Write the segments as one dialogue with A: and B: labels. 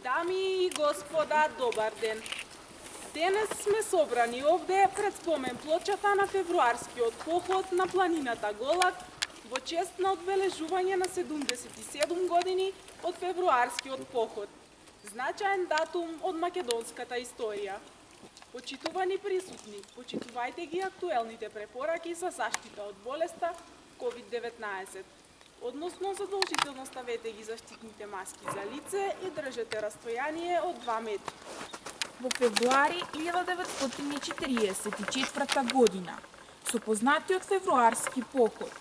A: Дами и господа, добар ден! Денес сме собрани овде пред спомен плочата на февруарскиот поход на планината Голак во чест на одбележување на 77 години од февруарскиот поход. Значаен датум од македонската историја. Почитувани присутни, почитувајте ги актуелните препораки за заштита од болеста COVID-19. Односно, задолжително ставете ги заштитните маски за лице и држете растојание од 2 метри.
B: Во февруари 1944 година, со познатиот февруарски поход,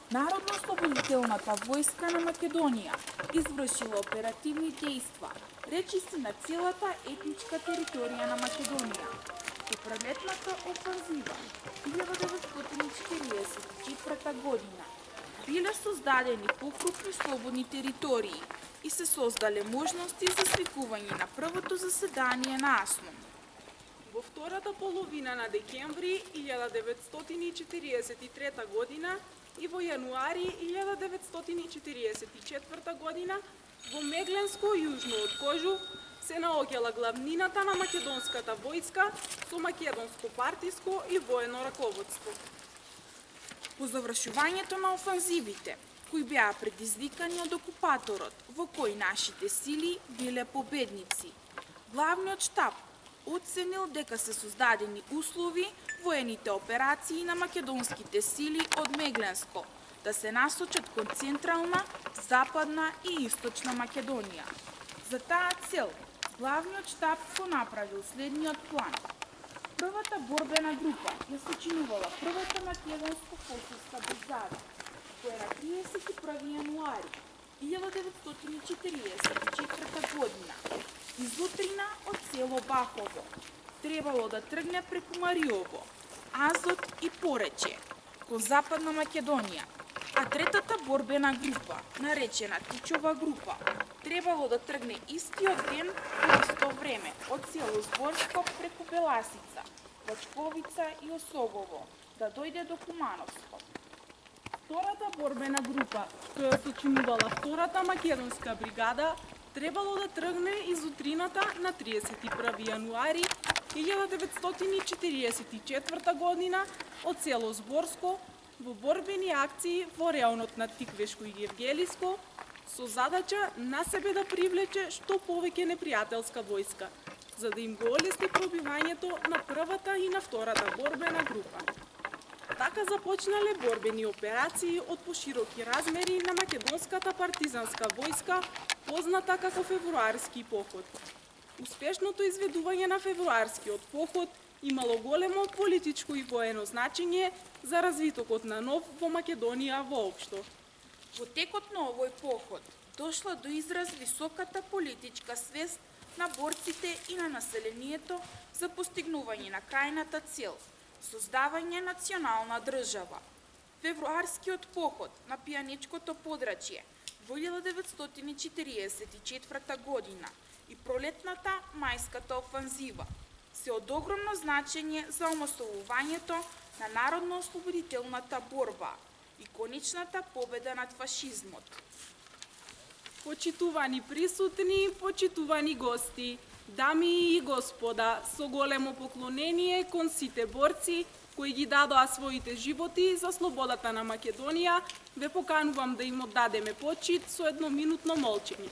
B: Народно-ослободителната војска на Македонија извршила оперативни дејства, речиси на целата етничка територија на Македонија. Во пролетната офанзива 1944 година биле создадени покрупни слободни територии и се создале можности за свикување на првото заседание на АСНОМ.
A: Во втората половина на декември 1943 година и во јануари 1944 година во Мегленско, јужно од Кожух, се наоѓала главнината на македонската војска со македонско партиско и воено раководство.
B: По завршувањето на офанзивите, кои беа предизвикани од окупаторот, во кои нашите сили биле победници, главниот штаб оценил дека се создадени услови воените операции на македонските сили од Мегленско да се насочат кон Централна, Западна и Источна Македонија. За таа цел, главниот штаб го направил следниот план. Првата борбена група ја сочинувала првата македонско-косовска бригада, која на 31 јануари 1944 година изутрина од село Бахово требало да тргне преку Мариово, Азот и Порече кон Западна Македонија, а третата борбена група, наречена Тичова група, требало да тргне истиот ден во исто време од село Зборско преку Беласица, Бачковица и Осогово, да дојде до Кумановско.
A: Втората борбена група, која сочинувала втората македонска бригада, требало да тргне изутрината на 31 јануари 1944 година од село Зборско во борбени акции во реонот на Тиквешко и Гевгелиско со задача на себе да привлече што повеќе непријателска војска, за да им го олесни пробивањето на првата и на втората борбена група. Така започнале борбени операции од пошироки размери на македонската партизанска војска, позната како февруарски поход. Успешното изведување на февруарскиот поход имало големо политичко и воено значење за развитокот на нов во Македонија воопшто.
B: Во текот на овој поход дошла до израз високата политичка свест на борците и на населението за постигнување на крајната цел – создавање национална држава. Февруарскиот поход на Пијанечкото подрачје во 1944 година и пролетната мајската офанзива се од огромно значење за омасовувањето на народно-ослободителната борба и конечната победа над фашизмот.
A: Почитувани присутни, почитувани гости, дами и господа, со големо поклонение кон сите борци кои ги дадоа своите животи за слободата на Македонија, ве поканувам да им оддадеме почит со едноминутно молчење.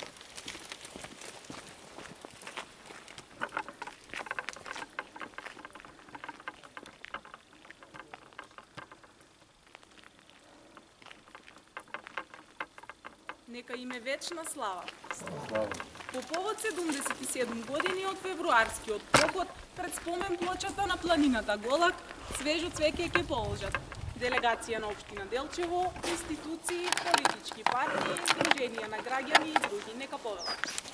A: Нека им е вечна слава. По повод 77 години од февруарскиот поход, пред спомен плочата на планината Голак, свежо цвеќе ќе положат делегација на општина Делчево, институции, политички партии, здруженија на граѓани и други. Нека повелат.